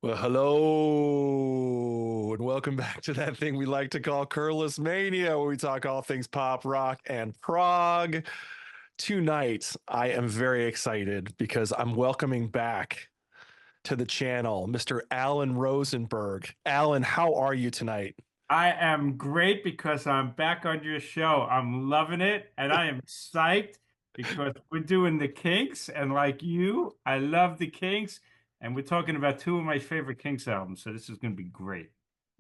Well, hello, and welcome back to that thing we like to call Curless Mania, where we talk all things pop, rock, and prog. Tonight, I am very excited because I'm welcoming back to the channel Mr. Alan Rosenberg. Alan, how are you tonight? I am great because I'm back on your show. I'm loving it, and I am psyched because we're doing the Kinks, and like you, I love the Kinks, and we're talking about two of my favorite Kinks albums, so this is going to be great.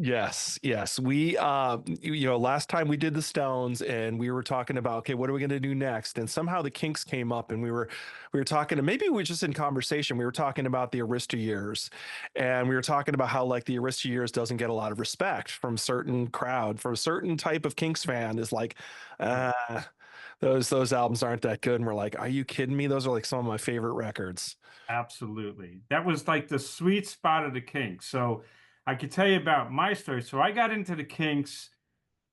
Yes, yes. Last time we did the Stones and we were talking about, okay, what are we going to do next? And somehow the Kinks came up and we were talking, and maybe we were just in conversation. We were talking about the Arista years, and we were talking about how like the Arista years doesn't get a lot of respect from certain crowd, from a certain type of Kinks fan is like, Yeah, those albums aren't that good. And we're like, are you kidding me? Those are like some of my favorite records. absolutely. That was like the sweet spot of the Kinks. So I could tell you about my story. So I got into the Kinks.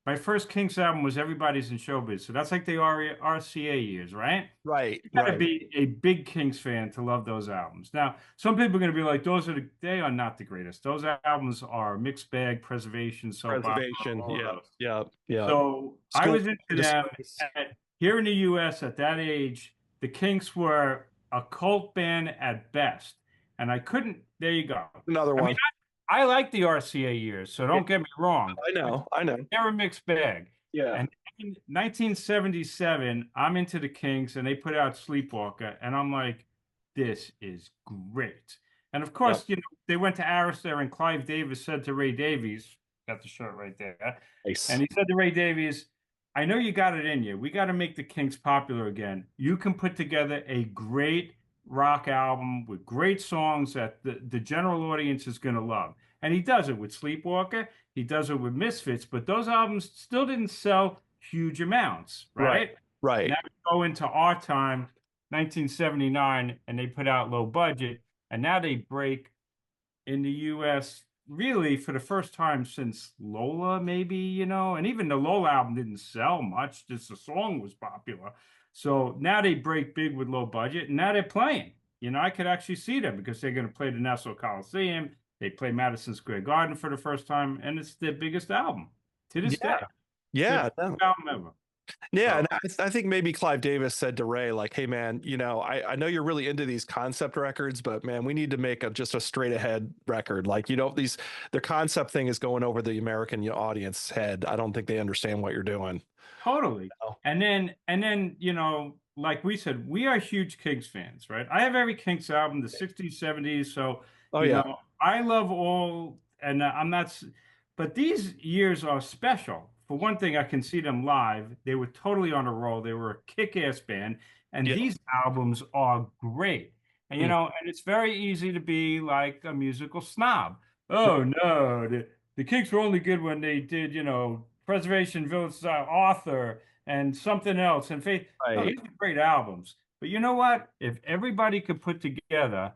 My first Kinks album was Everybody's in Showbiz. So that's like the RCA years, right? Right, You got to right. be a big Kinks fan to love those albums. Now, some people are going to be like, they are not the greatest. Those albums are mixed bag, preservation, soap opera, Preservation. all of Yeah, those. yeah, yeah. So I School was into them disgrace. here in the US at that age. The Kinks were a cult band at best. And I couldn't, there you go. Another I mean, one. I like the RCA years, so Yeah, don't get me wrong, I but know, I know. they're a mixed bag. Yeah, And in 1977, I'm into the Kinks and they put out Sleepwalker, and I'm like, this is great. And of yep. course, they went to Arista and Clive Davis said to Ray Davies, got the shirt right there, and Nice. he said to Ray Davies, I know you got it in you. We got to make the Kinks popular again. You can put together a great rock album with great songs that the general audience is going to love. And he does it with Sleepwalker. He does it with Misfits, but those albums still didn't sell huge amounts, Right, right? Now right. we go into our time, 1979, and they put out Low Budget, and now they break in the US really for the first time since Lola, maybe, and even the Lola album didn't sell much, just the song was popular. So now they break big with Low Budget, and now they're playing. I could actually see them because they're going to play the Nassau Coliseum. They play Madison Square Garden for the first time, and it's their biggest album to this Yeah, day. It's their yeah, biggest no. album ever. Yeah, So and I think maybe Clive Davis said to Ray, like, "Hey, man, I know you're really into these concept records, but man, we need to make just a straight ahead record. Like, the concept thing is going over the American audience head. I don't think they understand what you're doing." totally. Oh, And then, like we said, we are huge Kinks fans, right? I have every Kinks album, the 60s, 70s. So, oh yeah, I love all, and I'm not, but these years are special. For one thing, I can see them live. They were totally on a roll. They were a kick-ass band, and yeah. these albums are great. And, Mm. and it's very easy to be like a musical snob. Oh, no, the Kinks were only good when they did, Preservation Village Author and something else and Faith. No, Right. these are great albums. But you know what? If everybody could put together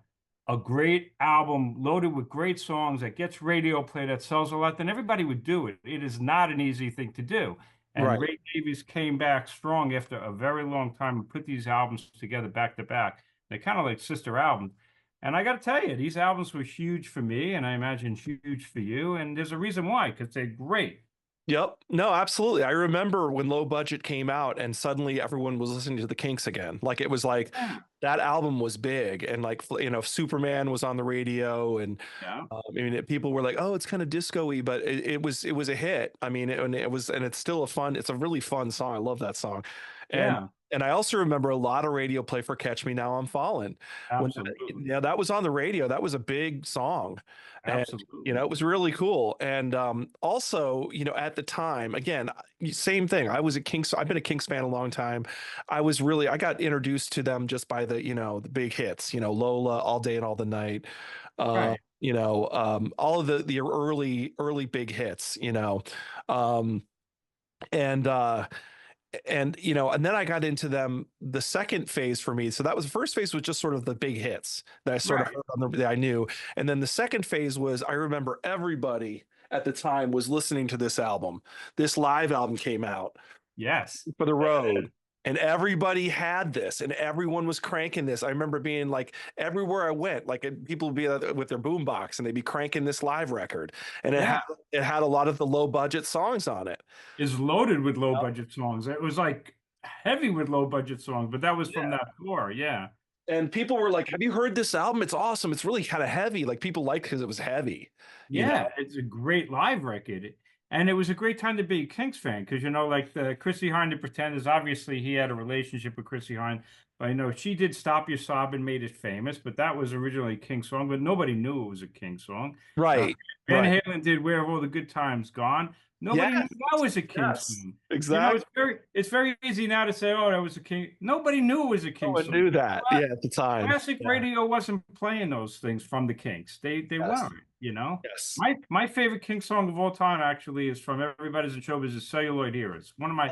a great album loaded with great songs that gets radio play that sells a lot, then everybody would do it. It is not an easy thing to do. And Right. Ray Davies came back strong after a very long time and put these albums together back to back. They're kind of like sister albums. And I got to tell you, these albums were huge for me, and I imagine huge for you. And there's a reason why, because they're great. Yep. No, absolutely. I remember when Low Budget came out and suddenly everyone was listening to the Kinks again. Like it was like Yeah. that album was big and like Superman was on the radio and Yeah. people were like, "Oh, it's kind of disco-y," but it was a hit. I mean, and it's still it's a really fun song. I love that song. And Yeah. and I also remember a lot of radio play for Catch Me Now I'm Falling. When Absolutely. that was on the radio, that was a big song. And Absolutely. it was really cool. And also, at the time, again, same thing. I've been a Kinks fan a long time. I got introduced to them just by the big hits, Lola, All Day and All the Night, Right. all of the early big hits, um, and and then I got into them the second phase for me. So that was the first phase was just sort of the big hits that I sort of Right. heard that I knew. And then the second phase was I remember everybody at the time was listening to this album. This live album came out Yes. for the road. and everybody had this and everyone was cranking this. I remember being like everywhere I went, like people would be with their boombox and they'd be cranking this live record, and Yeah, it had a lot of the low budget songs on it. is loaded with low budget songs. It was like heavy with low budget songs, but that was from Yeah. that tour. Yeah. And people were like, "Have you heard this album? It's awesome. It's really kind of heavy." Like people liked because it was heavy, you know? Yeah, it's a great live record. And it was a great time to be a Kinks fan because, like the Chrissy Hynde, the Pretenders, obviously he had a relationship with Chrissy Hynde. But I know she did Stop Your Sobbing, made it famous, but that was originally a Kinks song, but nobody knew it was a Kinks song. Uh, Right. Van Right. Halen did Where Have All the Good Times Gone. Nobody knew Yes. that was a Kinks Yes. song. Exactly. It's very easy now to say, oh, that was a King. Nobody knew it was a No Kinks one song. knew that. Yeah, at the time. Classic Yeah. radio wasn't playing those things from the Kinks. They Yes. weren't. Yes. My favorite Kinks song of all time actually is from Everybody's in Showbiz is Celluloid Eras. One of my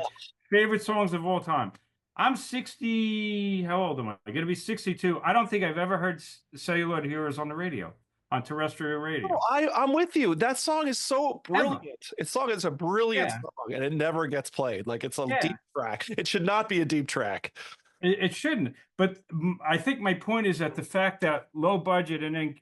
favorite songs of all time. I'm 60, how old am I? I'm gonna be 62. I don't think I've ever heard Celluloid Heroes on the radio, on terrestrial No, radio. I'm with you. That song is so Ever. brilliant. It's song is a brilliant Yeah. song, and it never gets played. Like it's a deep Yeah. track. It should not be a deep track. It shouldn't. But I think my point is that the fact that low budget and then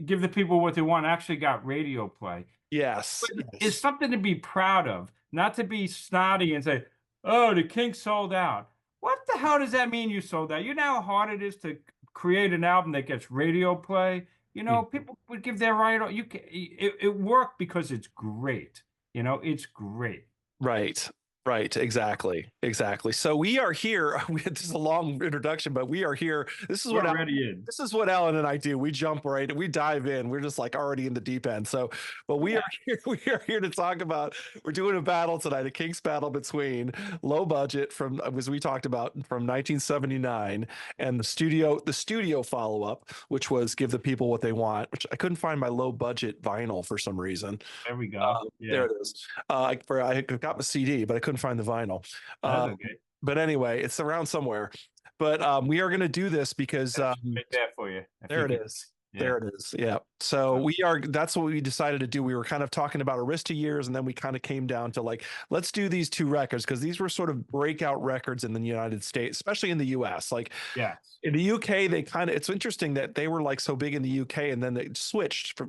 give the people what they want actually got radio play Yes. is Yes. something to be proud of, not to be snotty and say, "Oh, the Kinks sold out." What the hell does that mean? You sold out? You know how hard it is to create an album that gets radio play. Mm. People would give their right. It worked because it's great. It's great. Right. Right. Exactly. Exactly. So we are here. This is a long introduction, but we are here. We're already in. This is what Alan and I do. We jump right, we dive in. We're just like already in the deep end. So, but we Yeah, are here. We are here to talk about. We're doing a battle tonight, a King's battle between low budget from, as we talked about, from 1979, and the studio follow up, which was Give the People What They Want, which I couldn't find my low budget vinyl for some reason. there we go. There Yeah, it is. I got the CD, but I couldn't find the vinyl. that's Uh, okay. but anyway, it's around somewhere. But we are going to do this because That's right there for you. If there you it could, is. yeah. There it is. Yeah. So we are, that's what we decided to do. We were kind of talking about Arista years, and then we kind of came down to like, let's do these two records because these were sort of breakout records in the United States, especially in the US. Like Yes. in the UK, they kind of, it's interesting that they were like so big in the UK and then it switched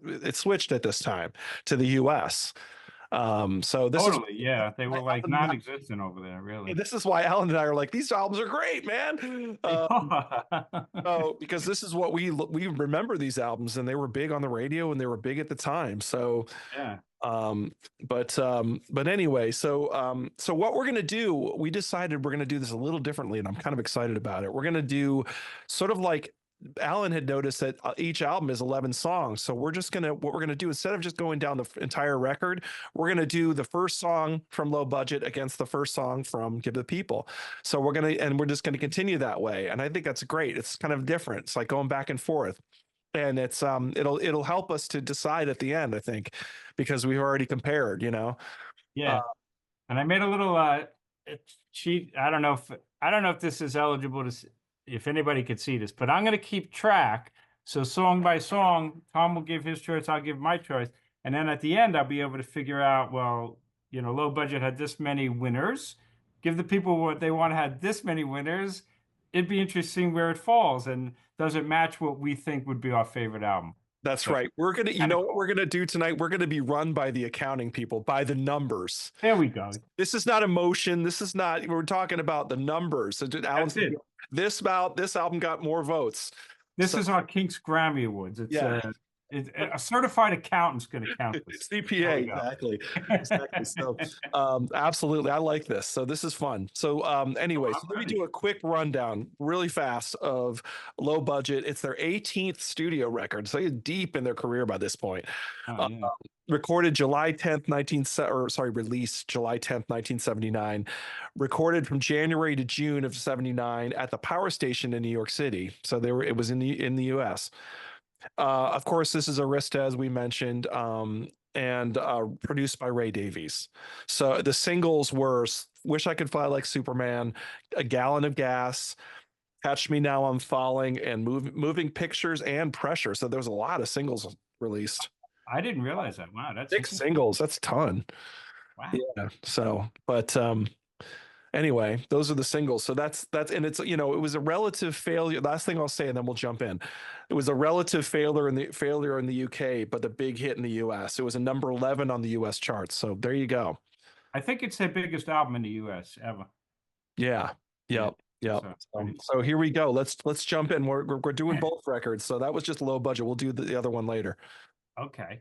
at this time to the US. So Totally. Yeah. They were like why non-existent over there, really. this is why Alan and I are like, these albums are great, man. Oh, because this is what we remember these albums, and they were big on the radio and they were big at the time. So Yeah. um but anyway, so what we're going to do, we decided we're going to do this a little differently, and I'm kind of excited about it. We're going to do sort of like Alan had noticed that each album is 11 songs. So what we're going to do, instead of just going down the entire record, we're going to do the first song from Low Budget against the first song from Give the People. So we're just going to continue that way. And I think that's great. It's kind of different. It's like going back and forth. And it'll help us to decide at the end, I think, because we've already compared. Uh, Yeah. And I made a little sheet. I don't know if this is eligible if anybody could see this, but I'm going to keep track. So song by song, Tom will give his choice, I'll give my choice, and then at the end I'll be able to figure out, well, low budget had this many winners. Give the people what they want had this many winners. It'd be interesting where it falls, and does it match what we think would be our favorite album? That's So right. You kind of know what cool. we're gonna do tonight? We're gonna be run by the accounting people, by the numbers. There we go. This is not emotion. This is not. We're talking about the numbers. So Alan's That's it. this album got more votes. This So is our Kinks Grammy Awards. yeah, A certified accountant's going to count this. There CPA, we go. exactly. Exactly. So absolutely, I like this. So this is fun. So anyway, so I'm let me ready. do a quick rundown really fast of Low Budget. It's their 18th studio record, so they're deep in their career by this point. Oh, Uh, yeah. Recorded July 10th, released July 10th, 1979. Recorded from January to June of 79 at the Power Station in New York City. So it was in the US. Of course, this is Arista, as we mentioned, and produced by Ray Davies. So the singles were Wish I Could Fly Like Superman, A Gallon of Gas, Catch Me Now I'm Falling, and Moving Pictures and Pressure. So there was a lot of singles released. I didn't realize that. Wow, that's 6 interesting. singles, that's a ton. Wow. Yeah. So, but Anyway, those are the singles. So that's and it's it was a relative failure. Last thing I'll say, and then we'll jump in. It was a relative failure in the UK, but the big hit in the US. It was a number 11 on the US charts. So there you go. I think it's their biggest album in the U.S. ever. Yeah. Yeah. Yep. Yep. So pretty. So here we go. Let's jump in. We're doing both records. So that was just low budget. We'll do the other one later. Okay.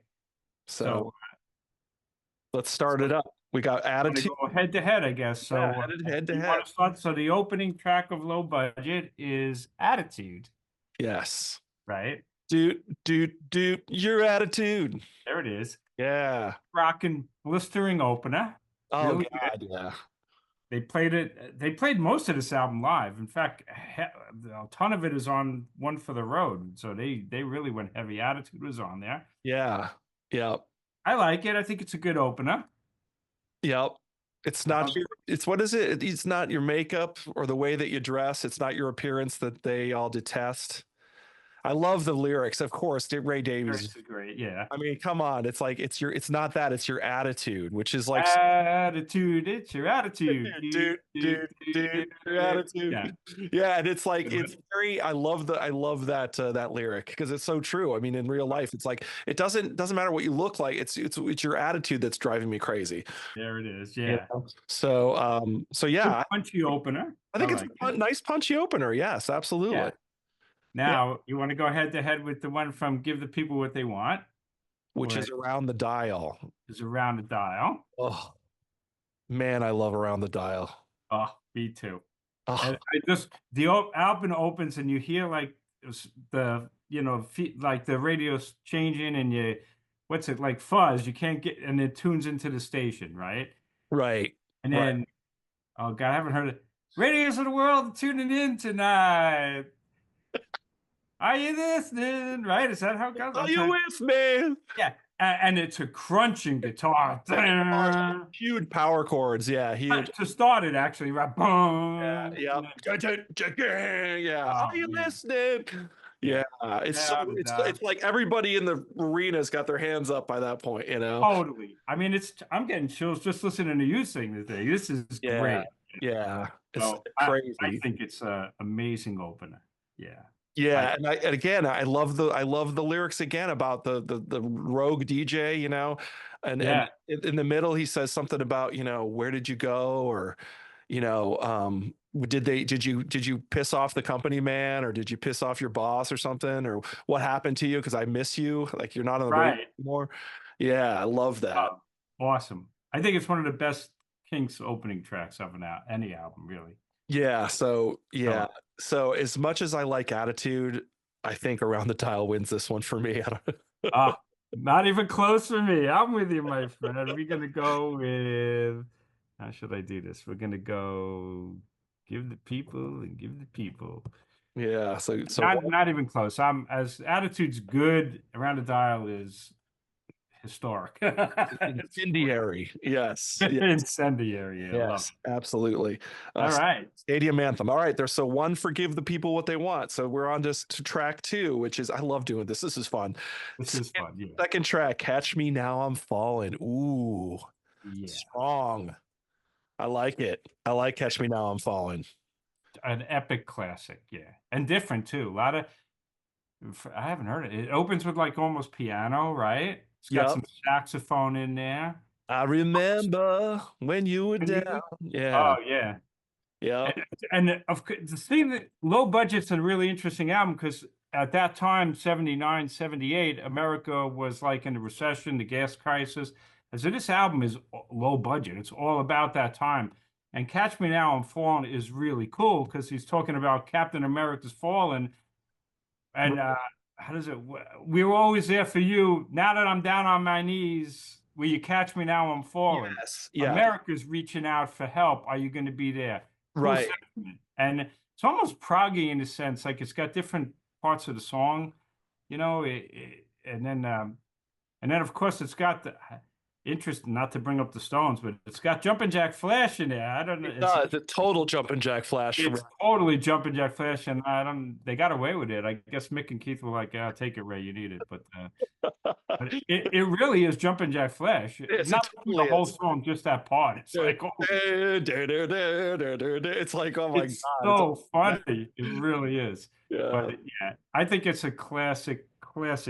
So So, let's start it so up. We got want to Attitude. go head to head, I guess. Yeah, So, head to you head. want to start? So, the opening track of Low Budget is Attitude, Yes. right? Dude, your attitude. There it is. Yeah. Rocking, blistering opener. Oh Really good. God, yeah. They played it. They played most of this album live. In fact, a ton of it is on One for the Road. So they really went heavy. Attitude was on there. Yeah. Yep. I like it. I think it's a good opener. Yep. It's not your, it's what is it? It's not your makeup or the way that you dress. It's not your appearance that they all detest. I love the lyrics, of course. Ray Davies. Lyrics are great. Yeah. I mean, come on. It's like it's not that, it's your attitude, which is like Attitude, it's your attitude. your Yeah, attitude. Yeah, and it's like it's very I love that that lyric because it's so true. I mean, in real life, it's like it doesn't matter what you look like. It's your attitude that's driving me crazy. there it is. You Yeah. know? So Good yeah, punchy opener. I I think it's like a it. nice punchy opener. Yes, absolutely. Yeah. Yeah, Now, you want to go head to head with the one from Give the People What They Want, which or is around the dial. is Around the Dial. Oh man, I love around the dial. Oh, me too. Oh, And I just the album opens and you hear like the like the radio's changing and you what's it like fuzz you can't get and it tunes into the station, right? right, And right. then oh god, I haven't heard it. Radios of the world tuning in tonight. Are you listening? Right? Is that how it goes? Are I'm you trying. with me? Yeah, and it's a crunching guitar. Oh, huge power chords. Yeah, huge. To start it, actually, right? Boom. Yeah. Yeah. Are Oh you man, listening? yeah, Yeah. It's so without a doubt. it's like everybody in the arena's got their hands up by that point, you know? Totally. I mean, I'm getting chills just listening to you sing the thing. This is Yeah. great. Yeah. It's So I crazy. think it's a amazing opener. Yeah. I Yeah, and again I love the lyrics again about the rogue DJ, and yeah. in the middle he says something about, where did you go or did you piss off the company man or did you piss off your boss or something or what happened to you because I miss you like you're not on the radio Right. anymore. Yeah, I love that. Awesome. I think it's one of the best Kinks opening tracks of any album, really. Yeah, so So yeah. So as much as I like Attitude, I think Around the Dial wins this one for me. I don't Ah, not even close for me. I'm with you, my friend. We're gonna go with how should I do this? We're gonna go give the people and give the people. Yeah, so Not even close. I'm as attitude's good. Around the Dial is historic. It's incendiary. Yes. Yeah. incendiary. I love Yes, absolutely. it. All right. Stadium Anthem. All right, there's so one for Give the People What They Want. So we're on to track two, which is I love doing this. This is fun. This is fun. Yeah. Second track, Catch Me Now I'm Falling. Ooh, Yeah. strong. I like it. I like Catch Me Now I'm Falling. An epic classic. Yeah. And different too. A lot of I haven't heard it. It opens with like almost piano, right? It's got Yep. some saxophone in there. I remember when you were And you- down. Yeah. Oh yeah. Yep. And of course, the thing that Low Budget's a really interesting album because at that time, 79, 78, America was like in a recession, the gas crisis. And so this album is low budget. It's all about that time. And Catch Me Now I'm Falling is really cool because he's talking about Captain America's fallen. And how does it? We were always there for you. Now that I'm down on my knees, will you catch me now I'm falling? Yes. Yeah. America's reaching out for help. Are you going to be there? Cool Right. sentiment. And it's almost proggy in a sense. Like it's got different parts of the song, and then of course it's got interesting, not to bring up the Stones, but it's got Jumpin' Jack Flash in there. I don't know. It does. The total jumping jack flash from It's totally Jumpin' Jack Flash, and I don't. They got away with it. I guess Mick and Keith were like, "Yeah, take it, Ray, you need it." But it really is Jumpin' Jack Flash. Yes, it Not the totally whole is. song, just that part. It's like, oh, It's like, oh my it's God. It's so like, funny. It really is. But yeah. yeah, I think it's a classic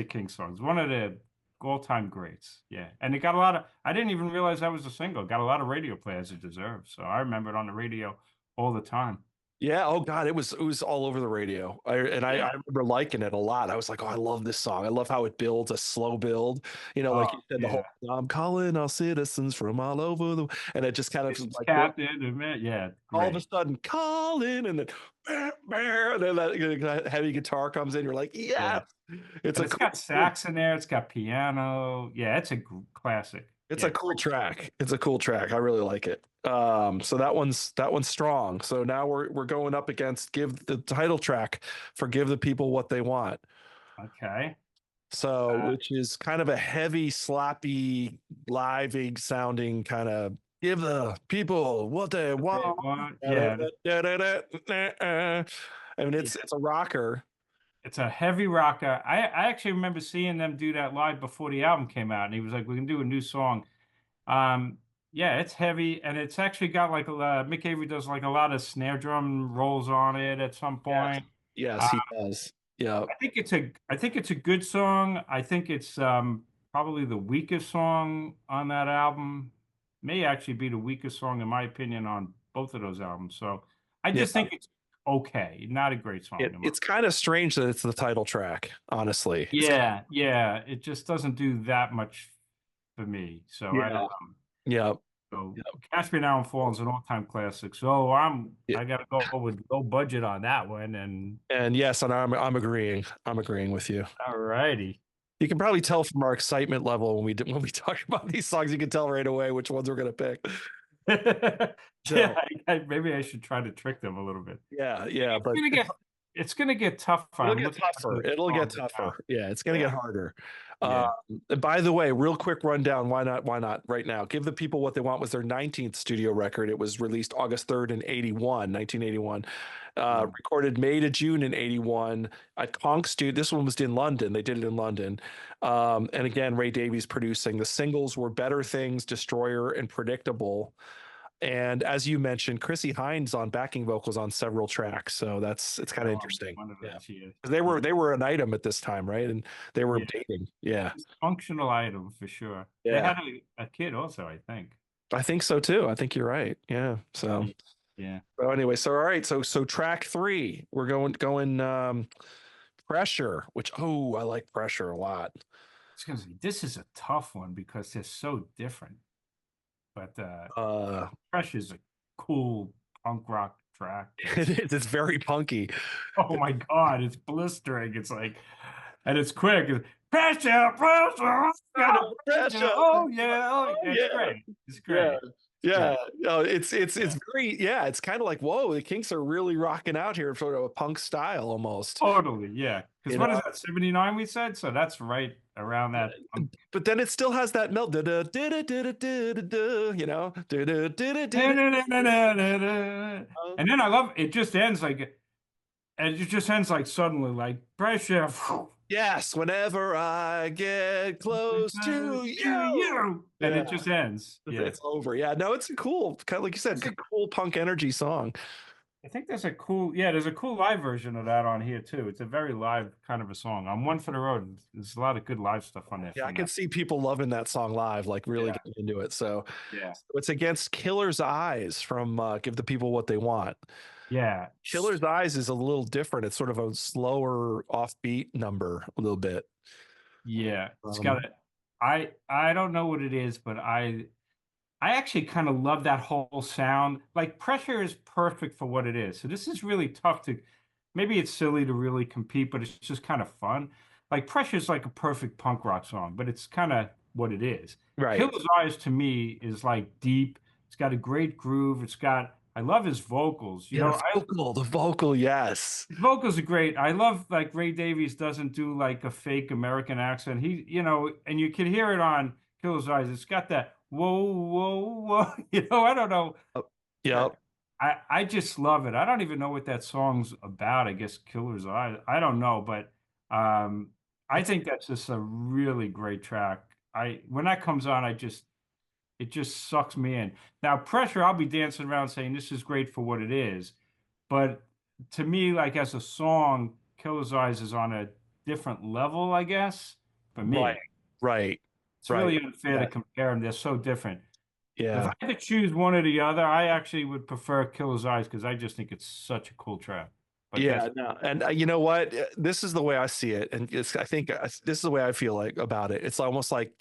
King song. It's one of the all-time greats. Yeah, and it got a lot of. I didn't even realize that was a single. It got a lot of radio play as it deserves. So I remember it on the radio all the time. Yeah. Oh God, it was all over the radio. I Yeah. remember liking it a lot. I was like, oh, I love this song. I love how it builds a slow build. Like you Oh said, the whole yeah. I'm calling all citizens from all over and it just kind of This is like built Captain and man. Yeah, all of a great. sudden calling and then and then that heavy guitar comes in. You're like, Yeah. yes, it's But a it's cool, got cool sax in there. It's got piano. Yeah, it's a classic. it's a Yeah. cool track. It's a cool track. I really like it. So that one's strong. So now we're going up against give the title track for Give the People What They Want. Okay. So, Uh, which is kind of a heavy, sloppy, living sounding kind of give the people what they want. yeah, I mean, yeah. it's a rocker. It's a heavy rocker. I actually remember seeing them do that live before the album came out, and he was like, "We can do a new song." Um, yeah, it's heavy, and it's actually got like Mick Avery does like a lot of snare drum rolls on it at some Yes, point. yes, Uh, he does. Yeah, I think it's a good song. I think it's probably the weakest song on that album. May actually be the weakest song in my opinion on both of those albums. So I yeah. just think it's okay, not a great song in my. It's kind of strange that it's the title track. Honestly, it's Yeah, yeah, it just doesn't do that much for me. So I don't yeah, know. yeah, So yeah, Catch Me Now and Fall is an all-time classic. So yeah. I gotta go with low budget on that one. And And yes, and I'm agreeing. I'm agreeing with you. all righty. You can probably tell from our excitement level when we talk about these songs. You can tell right away which ones we're gonna pick. Yeah, So maybe I should try to trick them a little bit. yeah, yeah, It's but gonna get it's gonna get tougher. it'll I'm get looking at tougher. the It'll get songs now. tougher. Yeah, it's gonna get Yeah, harder. Um, yeah. by the way, real quick rundown. Why not? Why not? Right now, Give the People What They Want was their 19th studio record. It was released August 3rd in 81, 1981. Mm. Recorded May to June in 81 at Conk Studio. This one was in London. They did it in London. And again, Ray Davies producing. The singles were Better Things, Destroyer, and Predictable. And as you mentioned, Chrissy Hines on backing vocals on several tracks. So it's kind of interesting. One of Yeah. those here. 'Cause Yeah, they were an item at this time, right? And they were yeah. dating. Yeah. Functional item for sure. They Yeah. had a kid also, I think. I think so too. I think you're right. Yeah. Yeah. Yeah. So anyway, so all right. So track three, we're going pressure, which I like pressure a lot. It's gonna say this is a tough one because they're so different. But Uh Fresh is a cool punk rock track. it is, it's very punky. Oh my God, it's blistering. It's like, and it's quick. It's, pressure, pressure, gotta pressure. Pressure. Oh yeah, oh Oh yeah. It's yeah. great. It's Yeah. great. It's Yeah. great. No, it's Yeah, very, yeah, it's kind of like, whoa, the Kinks are really rocking out here, sort of a punk style almost. totally. Yeah. Because You what is know, that? 79 we said. So that's right around that. but then it still has that melt, you know, And then I love it. Just ends like, and it just ends like suddenly, like pressure. yes, whenever I get close to To you. you, and Yeah, it just ends. Yeah. it's over. Yeah, no, it's a cool, kind of like you said, cool punk energy song. I think there's a cool, yeah, there's a cool live version of that on here too. It's a very live kind of a song. On One for the Road, there's a lot of good live stuff on there Yeah, I from can that. see people loving that song live, like really Yeah, getting into it. So yeah, it's against Killer's Eyes from Give the People What They Want. yeah, Killer's Eyes is a little different. It's sort of a slower, offbeat number, a little bit. yeah. It's Um, got a, I don't know what it is, but I actually kind of love that whole sound. Like Pressure is perfect for what it is. So this is really tough to, maybe it's silly to really compete, but it's just kind of fun. Like Pressure is like a perfect punk rock song, but it's kind of what it is. right. Killer's Eyes to me is like deep. It's got a great groove. I love his vocals. Yeah, the vocal, yes. His vocals are great. I love like Ray Davies doesn't do like a fake American accent. And you can hear it on Killer's Eyes. It's got that whoa, whoa, whoa. I don't know. Oh, Uh, yep. I just love it. I don't even know what that song's about. I guess Killer's Eyes. I don't know, but I It's think that's just a really great track. I when that comes on, it just sucks me in. Now, Pressure, I'll be dancing around saying this is great for what it is, but to me, like as a song, Killer's Eyes is on a different level, I guess, for right, me. right, It's right. really unfair to Yeah, compare them. They're so different. If yeah. I had to choose one or the other, I actually would prefer Killer's Eyes because I just think it's such a cool track. But that's Yeah, no, and you know what? This is the way I see it, and I think this is the way I feel like about it. It's almost like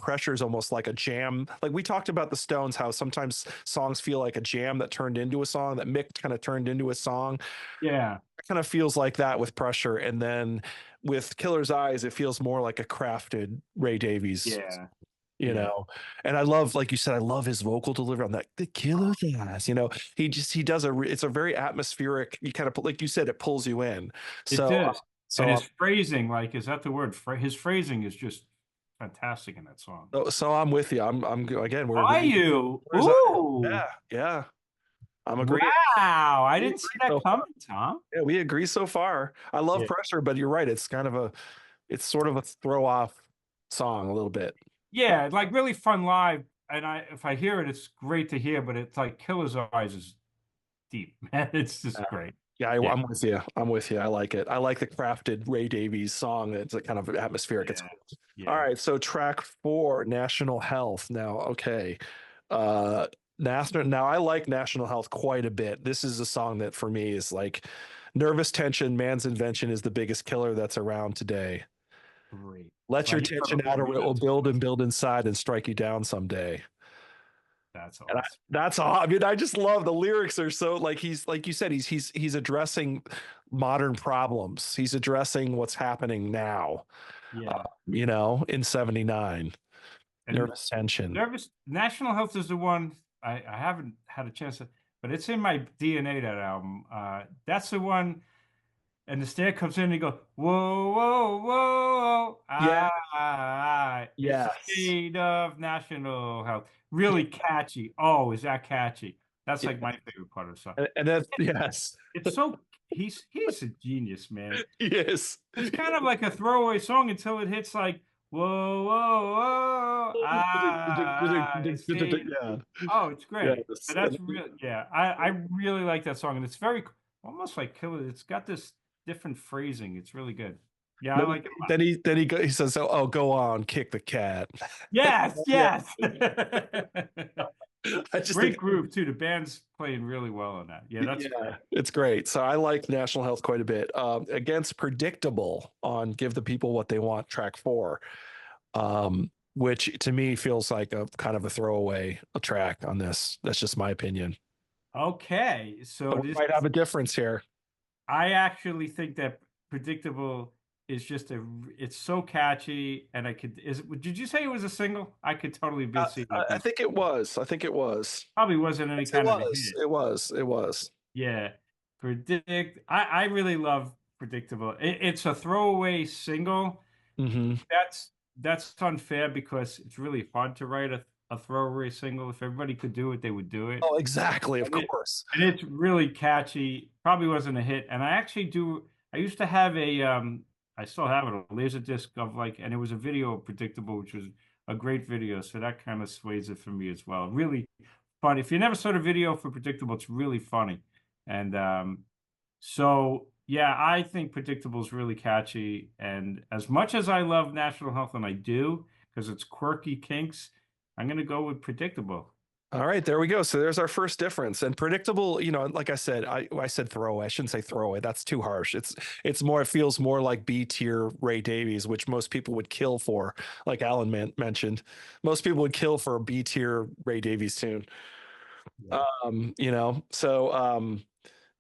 pressure is almost like a jam. Like we talked about the Stones, how sometimes songs feel like a jam that turned into a song, that Mick kind of turned into a song. yeah, It kind of feels like that with pressure, and then with Killer's Eyes, it feels more like a crafted Ray Davies, yeah, you yeah. know. And I love, like you said, I love his vocal delivery on that. The Killer's Eyes, he does it's a very atmospheric. You kind of like you said, it pulls you in. It So does. And so his phrasing, like, is that the word? His phrasing is just fantastic in that song. so I'm with you. I'm again. We're Are agreeing. you? Killer's Eyes. Ooh, Yeah, yeah. I'm agreeing. wow. I We didn't see agree that so far. coming, Tom. Yeah, we agree so far. I love Yeah. pressure, but you're right. It's sort of a throw off song a little bit. Yeah, like really fun live. And if I hear it, it's great to hear, but it's like Killer's Eyes is deep, man. It's just Yeah, great. yeah, Yeah, I'm with you. I'm with you. I like it. I like the crafted Ray Davies song. It's a kind of atmospheric. It's yeah, cool. All yeah. right, so track four, National Health. Now, okay. Uh National Now I like National Health quite a bit. This is a song that for me is like nervous tension, man's invention is the biggest killer that's around today. Great. Let So I your hear tension other out or it will remix. build and build inside and strike you down someday. That's And awesome. that's all. I mean, I just love the lyrics are so like he's like you said, he's addressing modern problems. He's addressing what's happening now, Yeah. in 79. And Nervous tension. nervous national health is the one I haven't had a chance to, but it's in my DNA, that album. That's the one. And the stair comes in and you go, whoa, whoa, whoa. Yeah. It's the Yes. state of national health. Really catchy. Oh, is that catchy? That's Yeah. like my favorite part of the song. And that's yes. It's so he's a genius, man. Yes. It's kind of like a throwaway song until it hits like, whoa, whoa, whoa, it's state. Yeah. Oh, it's great. Yes. But that's real. Yeah, I really like that song, and it's very almost like killer. It's got this different phrasing. It's really good. Yeah, I Then like it a lot. he says, "Oh, go on, kick the cat." Yes, Yeah. yes. I just Great think groove too. The band's playing really well on that. Yeah, that's great. yeah, it's great. So I like National Health quite a bit. Against Predictable on Give the People What They Want, track four, which to me feels like a kind of a throwaway track on this. That's just my opinion. Okay, so But we this might have a difference here. I actually think that predictable is just it's so catchy, and I could is did you say it was a single? I could totally be see that I being think it was. I think it was. probably wasn't any It kind of a was. hit. It was. It was. Yeah. I really love predictable. It's a throwaway single. Hmm. That's unfair because it's really hard to write a throwaway single. If everybody could do it, they would do it. Oh, exactly. Of And course. it's really catchy. Probably wasn't a hit. And I actually do. I used to have I still have it, a laser disc of like, and it was a video of Predictable, which was a great video. So that kind of sways it for me as well. Really fun. If you never saw the video for Predictable, it's really funny. And so yeah, I think Predictable is really catchy. And as much as I love National Health, and I do, because it's quirky Kinks, I'm gonna go with Predictable. All right, there we go. So there's our first difference. And Predictable, like I said, I said throwaway. I shouldn't say throwaway. That's too harsh. It's more. It feels more like B tier Ray Davies, which most people would kill for. Like Alan mentioned, most people would kill for a B tier Ray Davies tune. Yeah. So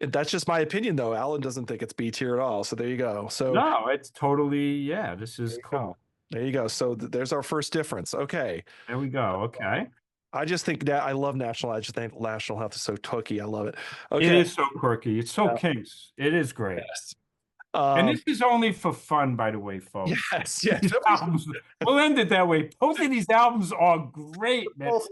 that's just my opinion, though. Alan doesn't think it's B tier at all. So there you go. So No, it's totally, yeah, this there is you cool. go. There you go. So there's our first difference. Okay. There we go. Okay. I just think that I love National. I just think National Health is so tooky. I love it. It Okay. is so quirky. It's so Kinks. It is great. Yes. And Um, this is only for fun, by the way, folks. yes, yes. These albums, we'll end it that way. Both of these albums are great, man. Both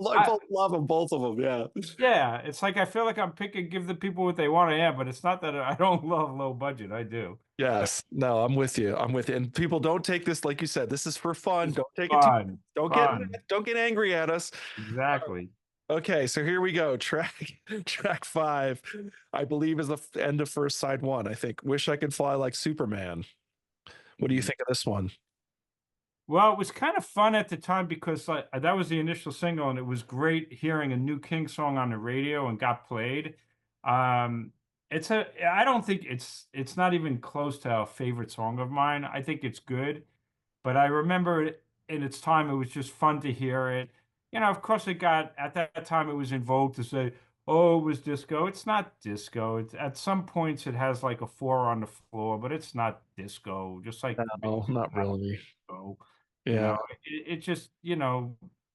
love them, both of them. Yeah. Yeah, it's like I feel like I'm picking, give the people what they want to have, but it's not that I don't love low budget. I do. But Yes. No, I'm with you. I'm with you. And people don't take this, like you said, this is for fun. it's Don't take it too, fun, don't get fun. don't get angry at us. Exactly. Okay, so here we go. Track five, I believe, is the end of first side one. I think. Wish I could fly like Superman. What do you think of this one? Well, it was kind of fun at the time because like that was the initial single, and it was great hearing a new King song on the radio and got played. Um, it's a I don't think it's not even close to a favorite song of mine. I think it's good, but I remember it in its time, it was just fun to hear it. Of course, it got at that time it was in vogue to say, "Oh, it was disco." It's not disco. It's at some points it has like a four on the floor, but it's not disco. Just like No, not really. disco. Yeah. It just,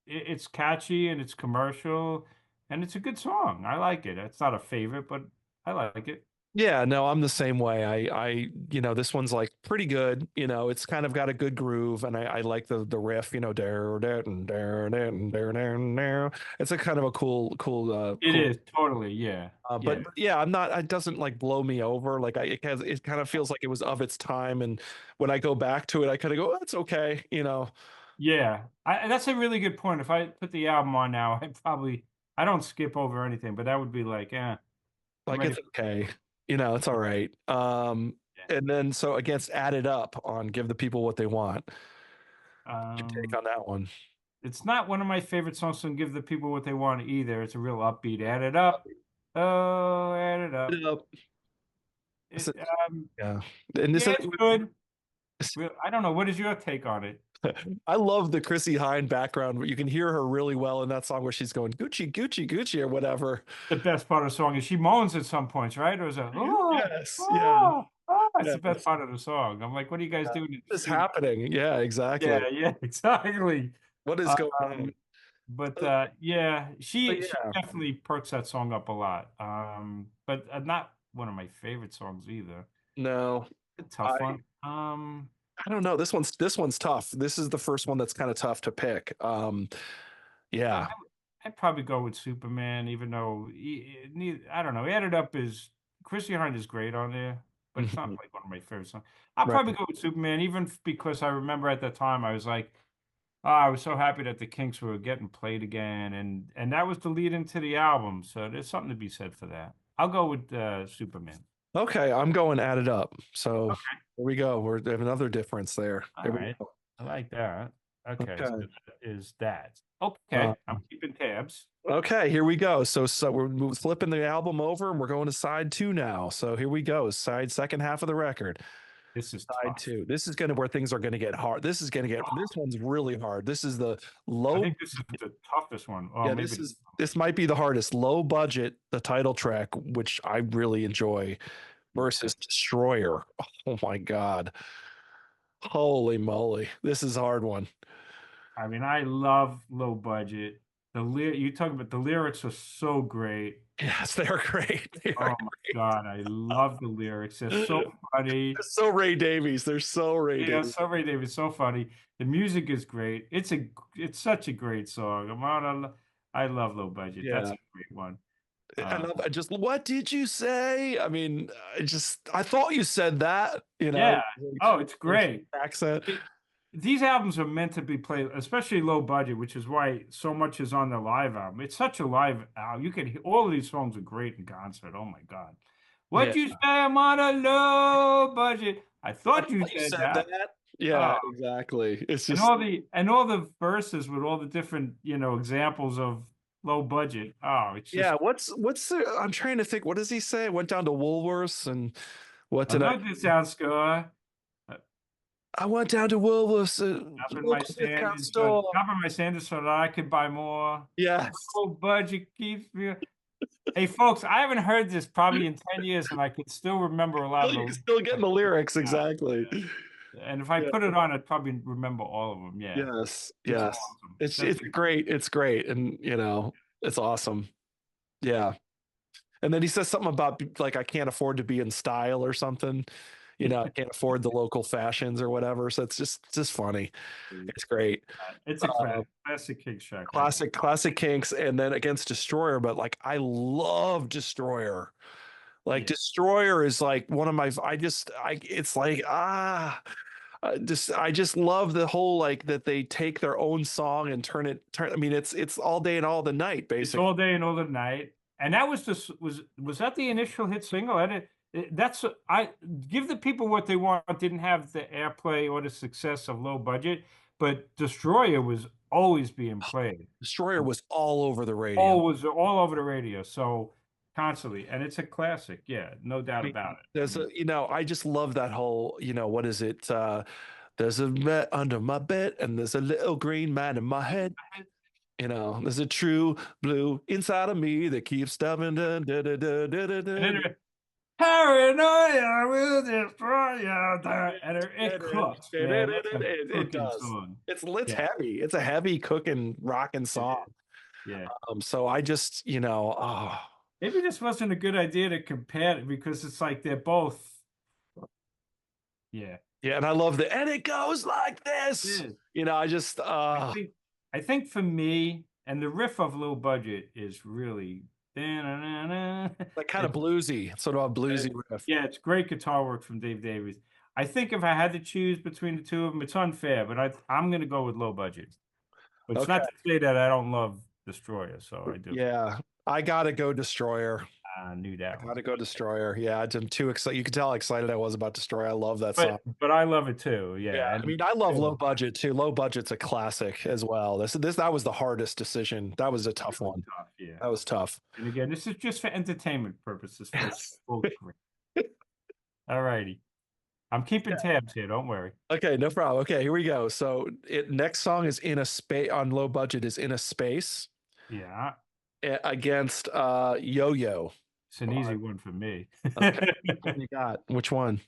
it's catchy and it's commercial and it's a good song. I like it. It's not a favorite, but I like it. Yeah, no, I'm the same way. This one's like pretty good. It's kind of got a good groove, and I like the riff. There, there, there, there, there, there. It's a kind of a It cool. is totally, yeah. But Yeah. yeah, I'm not. It doesn't like blow me over. Like it kind of feels like it was of its time, and when I go back to it, I kind of go, oh, that's okay. Yeah. That's a really good point. If I put the album on now, I don't skip over anything, but that would be like, I'm Like ready it's for okay. It's all right. yeah. And then so against added up on give the people what they want. Your take Um, on that one. it's not one of my favorite songs to give the people what they want either. It's a real upbeat. Add it up. Oh, add it up. Added up. It, Yeah. And this yeah, is it's good. I don't know. What is your take on it? I love the Chrissy Hine background. You can hear her really well in that song where she's going Gucci, Gucci, Gucci or whatever. The best part of the song is she moans at some points, right? Or is it, oh, Yes. Yeah. oh, oh, it's Yeah. the best part of the song. I'm like, what are you guys Yeah. doing in the What is studio? happening? Yeah, Yeah, exactly. yeah, exactly. What is going on? Um, but But, yeah, but she yeah, definitely perks that song up a lot. But not one of my favorite songs either. no. A I tough one. I don't know. This one's tough. This is the first one that's kind of tough to pick. Yeah. I'd probably go with Superman, even though I don't know. Added Up is Chrissy Hynde is great on there, but it's not Mhm. like one of my favorite songs. I'll Right. probably go with Superman, even because I remember at that time I was like, oh, I was so happy that the Kinks were getting played again, and that was the lead into the album. So there's something to be said for that. I'll go with Superman. Okay, I'm going added up. So Okay, here we go. We have another difference there. all There we right, go. I like that. Okay, so Okay. that is that. Okay, I'm Um, keeping tabs. okay, here we go. So we're flipping the album over and we're going to side two now. So here we go. Second half of the record. This is Side tough. two. This is gonna where things are gonna get hard. This one's really hard. This is the I low. think this is the toughest one. Oh, Yeah, maybe. this might be the hardest. Low budget, the title track, which I really enjoy, Okay. versus Destroyer. Oh my God. Holy moly. This is a hard one. I mean, I love low budget. You talk about the lyrics are so great. Yes, they're great. They are Oh my God, I love the lyrics. They're so they're funny. so Ray Davies. They're so Ray Yeah, Davies. so David, it's so funny. The music is great. It's such a great song. I love low budget. That's Yeah. a great one. I Uh, love I just what did you say? I mean, I thought you said that, yeah. Oh, it's British great. accent. These albums are meant to be played, especially low budget, which is why so much is on the live album. It's such a live album. You can hear all of these songs are great in concert. Oh my God. Yeah. What you say I'm on a low budget? I I thought you thought you said said that. that. Oh, Yeah, exactly. It's and just all the verses with all the different, examples of low budget. Oh, it's yeah, just I'm trying to think, what does he say? Went down to Woolworths and what I did I love this sound score. I went down to Woolworths, Dropping my local discount standards, store. dropping my standards so that I could buy more. Yes. Low budget keeps me. Hey, folks, I haven't heard this probably in 10 years, and I could still remember a lot of the Still, lyrics. still getting the lyrics, Yeah, exactly. and if I Yeah. put it on, I'd probably remember all of them. Yeah, Yes. it's Yes. awesome. It's great. It's great. And it's awesome. Yeah. And then he says something about like I can't afford to be in style or something. I can't afford the local fashions or whatever. So it's just funny. It's great. It's a Uh, classic Kinks track right there. classic Kinks, and then against Destroyer, but like I love Destroyer. Like Yeah. Destroyer is like one of my I it's like I just love the whole like that they take their own song and turn I mean it's all day and all the night It's basically. all day and all the night. And that was just was that the initial hit single? I didn't that's I give the people what they want. Didn't have the airplay or the success of Low Budget, but Destroyer was always being played. Destroyer was all over the radio. Always all over the radio. So constantly. And it's a classic. Yeah, no doubt I mean, about it. I there's mean, a I just love that whole, what is it? There's a rat under my bed and there's a little green man in my head. There's a true blue inside of me that keeps stabbing. Da, da, da, da, da, da, and da, then paranoia will destroy you. And it cooks, man. That's a it cooking does. song. It's Yeah, heavy. It's a heavy cooking rocking it song. is. Yeah. So I just, oh Maybe this wasn't a good idea to compare it because it's like they're both, yeah. yeah, and I love the and it goes like It this. is. I just I think I think for me, and the riff of Low Budget is really like kind of it's, bluesy, sort of a bluesy riff. yeah, it's great guitar work from Dave Davies. I think if I had to choose between the two of them, it's unfair, but I'm gonna go with Low Budget. But it's Okay. not to say that I don't love Destroyer, so I do. Yeah. I gotta go Destroyer. I knew I that one. gotta go Destroyer. Yeah, I'm too excited. You can tell how excited I was about Destroyer. I love that song. But I love it too. Yeah, Yeah, I and mean, I love Low still, Budget too. Low Budget's a classic as well. This that was the hardest decision. That was a tough really one. tough. Yeah. That was tough. And again, this is just for entertainment purposes, folks. Both great. All righty. I'm keeping tabs here. Don't worry. Okay, no problem. Okay, here we go. So it next song is in a space on Low Budget is in a space Yeah, against Yo-Yo. it's an easy one for me. Okay, which one you got? Which one?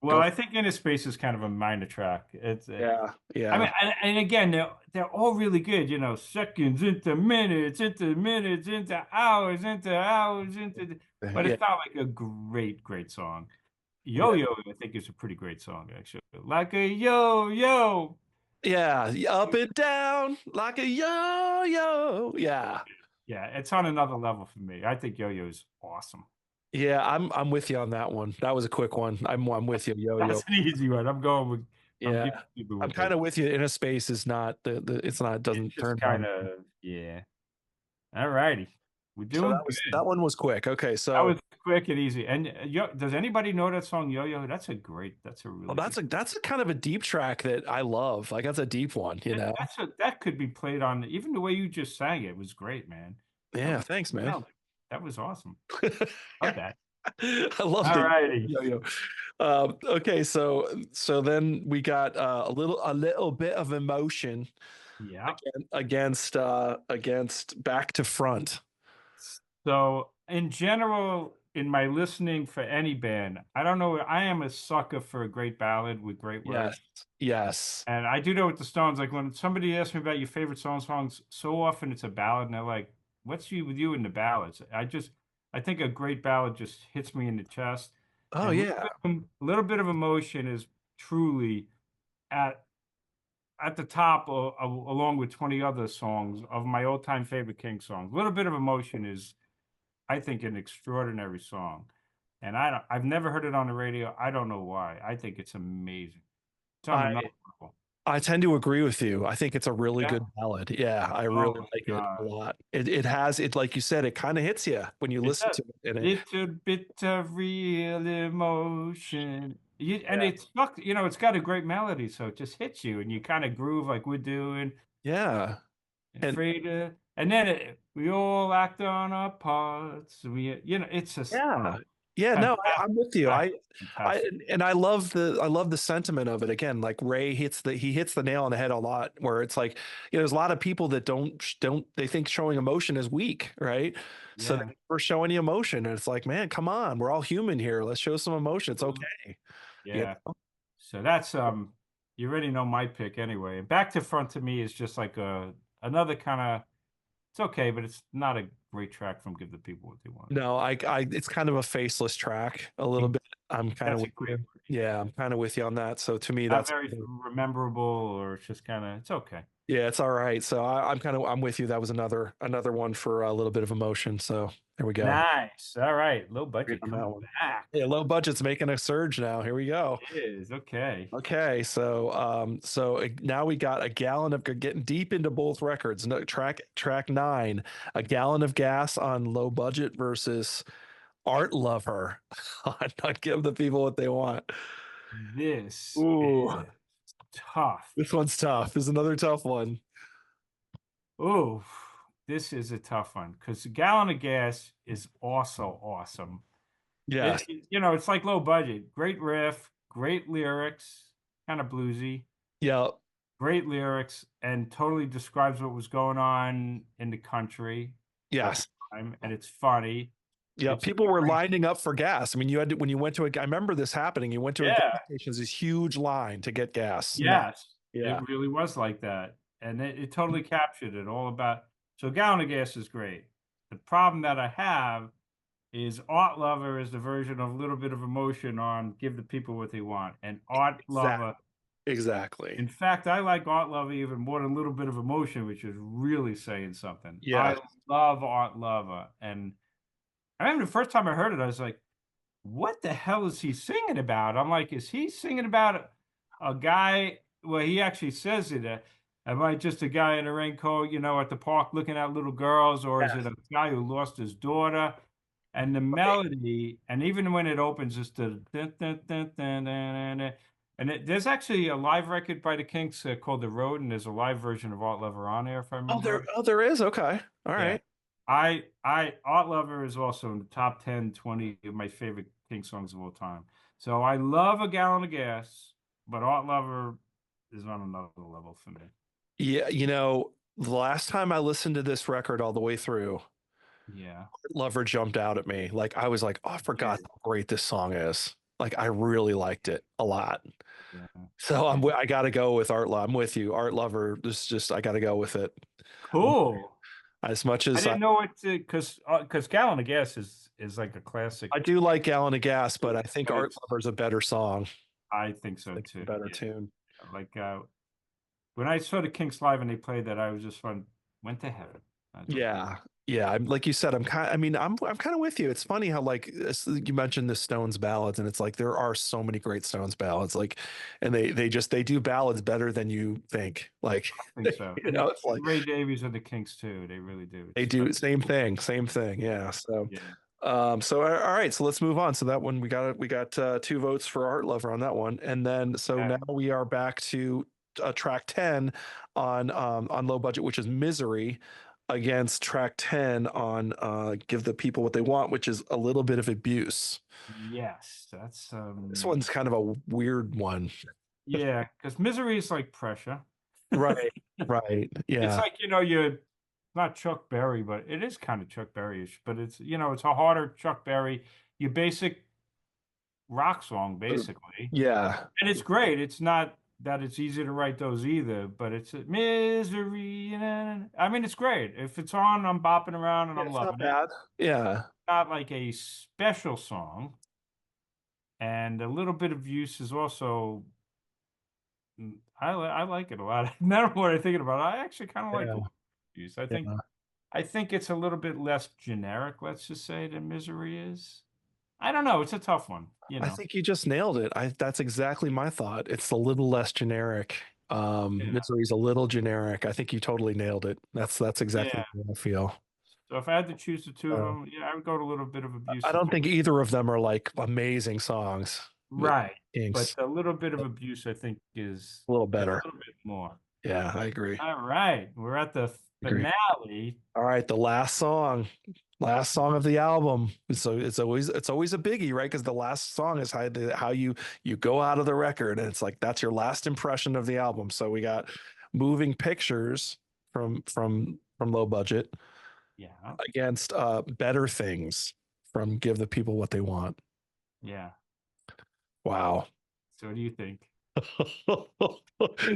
Well, Go. I think Inner Space is kind of a minor track. It's, Yeah, I yeah, mean, and again, they're all really good. Seconds into minutes, into hours, into hours, but yeah, it's not like a great song. yeah. Yo-Yo, I think is a pretty great song, actually. Like a yo-yo. Yeah, up and down like a yo-yo. Yeah. Yeah, it's on another level for me. I think Yo-Yo is awesome. Yeah, I'm with you on that one. That was a quick one. I'm with you, That's yo-yo. an easy one. I'm Yeah. giving people I'm what they kind want. of with you. In a space is not the it's not it It's doesn't just turn kind down. of, yeah. All righty. We're So doing that good. one was quick. Okay, That so was quick and easy. And does anybody know that song Yo-Yo? That's a well, really good. that's a kind of a deep track that I love. Like that's a deep one. That could be played on even the way you just sang it was great, man. That Yeah, was thanks, man. no, that was awesome. Love that. I loved All it. righty. Yo-yo. Okay, so then we got a little bit of emotion Yeah. against back to front. So in general, in my listening for any band, I don't know. I am a sucker for a great ballad with great Yes, words. yes. And I do know with the Stones, like when somebody asks me about your favorite songs, so often it's a ballad, and they're like, "What's you with you in the ballads?" I think a great ballad just hits me in the chest, Oh and yeah. a little bit of emotion is truly at at the top, along with 20 other songs of my all-time favorite King songs. A little bit of emotion is, I think, an extraordinary song, and I've never heard it on the radio. I don't know why. I think it's amazing. It's on I another level. I tend to agree with you. I think it's a really Yeah. good ballad. Yeah, I Oh really my like it a God. lot. It has it like you said, it kind of hits you when you It listen does. to it. And it Little bit of real emotion. And yeah, it's got a great melody, so it just hits you and you kind of groove like we're doing. yeah, and Afraid to, and then we all act on our parts. It's just yeah, yeah. No, fantastic, I'm with you. I fantastic. and I love the sentiment of it. Again, like Ray he hits the nail on the head a lot. Where it's like there's a lot of people that don't they think showing emotion is weak, right? So Yeah. we're showing the emotion, and it's like, man, come on, we're all human here. Let's show some emotion. It's Mhm. okay. You Yeah. So that's you already know my pick anyway. Back to Front to me is just like another kind of, it's okay, but it's not a great track from Give the People What They Want. No, it's kind of a faceless track a little bit. I'm kind of That's a with great you. version. Yeah, I'm kind of with you on that. So to me, Not that's very memorable, or it's just kind of, it's okay. yeah, it's all right. So I'm with you. That was another one for a little bit of emotion. So there we go. Nice. All right. Low Great budget on that coming one. back. Yeah, low budget's making a surge now. Here we go. It is. Okay. Okay, so now we got a gallon of getting deep into both records. No, track 9, a gallon of gas on low budget versus Art Lover on Not Give the People What They Want. This Ooh, is tough. this one's tough. This is another tough one. Oh, this is a tough one because a gallon of gas is also awesome. Yes. It's like low budget. Great riff, great lyrics, kind of bluesy, Yeah. great lyrics, and totally describes what was going on in the country at the Yes. time. And it's funny. Yeah. It's People were inspirational. lining up for gas. I mean, you had to, when you went to I remember this happening. You went to a gas Yeah. station, this huge line to get gas. Yes. It Yeah. really was like that. And it totally captured it all about. So gallon of gas is great. The problem that I have is Art Lover is the version of a little bit of emotion on Give the People What They Want. And Art Exactly. Lover, Exactly. in fact, I like Art Lover even more than a little bit of emotion, which is really saying something. Yeah. I love Art Lover. And I remember the first time I heard it, I was like, what the hell is he singing about? I'm like, is he singing about a guy? Well, he actually says it. Am I just a guy in a raincoat, at the park looking at little girls, or is Yeah. it a guy who lost his daughter? And the Right. melody, and even when it opens, it's the dun, dun, dun, dun, dun, dun, dun. And there's actually a live record by the Kinks called The Road, and there's a live version of Art Lover on there, if I Oh, remember there right. oh there is. Okay. All Yeah. right. Art Lover is also in the top 10, 20 of my favorite King songs of all time. So I love A Gallon of Gas, but Art Lover is on another level for me. Yeah, the last time I listened to this record all the way through, Yeah. Lover jumped out at me. Like I was like, oh, I forgot Yeah. how great this song is. Like I really liked it a lot. Yeah. So Yeah. I got to go with Art Lover. I'm with you, Art Lover. This just I got to go with it. Cool. As much I as didn't know it because Gallon of Gas is like a classic. I do like Gallon of Gas, but I Yeah, think but Art Lover's a better song. I think I so think it's a too. better Yeah. tune. Like when I saw the Kinks live and they played that, I was just went to heaven. That's what. Yeah. Yeah, I'm like you said, I'm kind of with you. It's funny how like you mentioned the Stones ballads, and it's like there are so many great Stones ballads, like, and they do ballads better than you think. Like, I think so. it's like And Ray Davies and the Kinks too. They really do. they It's do special. same thing. Yeah. Yeah. So all right, so let's move on. So that one we got 2 votes for Art Lover on that one, and then so Okay. now we are back to track 10 on low budget, which is Misery, against track 10 on Give the People What They Want, which is a little bit of abuse. Yes, that's This one's kind of a weird one. yeah, because misery is like pressure. Right, right. It's Yeah. like, you're not Chuck Berry, but it is kind of Chuck Berry-ish, but it's a harder Chuck Berry, your basic rock song, basically. Yeah. And it's great. It's not that it's easy to write those either, but it's a misery. I mean, it's great. If it's on, I'm bopping around and Yeah, I'm it's not loving it. bad. Yeah. Not like a special song. And a little bit of use is also, I like it a lot. Now what I'm thinking about it, I actually kind of like a Yeah. little use. I think Yeah. I think it's a little bit less generic, let's just say, than Misery is. I don't know. It's a tough one. I think you just nailed it. That's exactly my thought. It's a little less generic. Yeah. Misery's a little generic. I think you totally nailed it. That's exactly Yeah. what I feel. So if I had to choose the two of Uh, them, yeah, I would go to a little bit of I abuse as don't well. think either of them are like amazing songs. The Right. But Kinks, a little bit of abuse, I think, is a little just better. a little bit more. Yeah, I agree. All right. We're at the I agree. finale. All right, the last song of the album. So it's always a biggie, right? Because the last song is how you go out of the record, and it's like that's your last impression of the album. So we got Moving Pictures from Low Budget Yeah. against Better Things from Give the People What They Want. Yeah. Wow. So what do you think?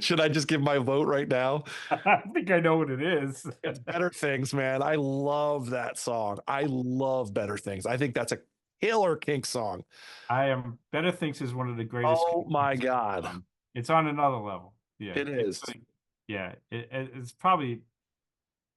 Should I just give my vote right now? I think I know what it is. It's Better Things, man. I love that song. I love Better Things. I think that's a killer Kink song. I am Better Things is one of the greatest Oh Kinks my songs. God. It's on another level. Yeah, It it's is. like, yeah, it's probably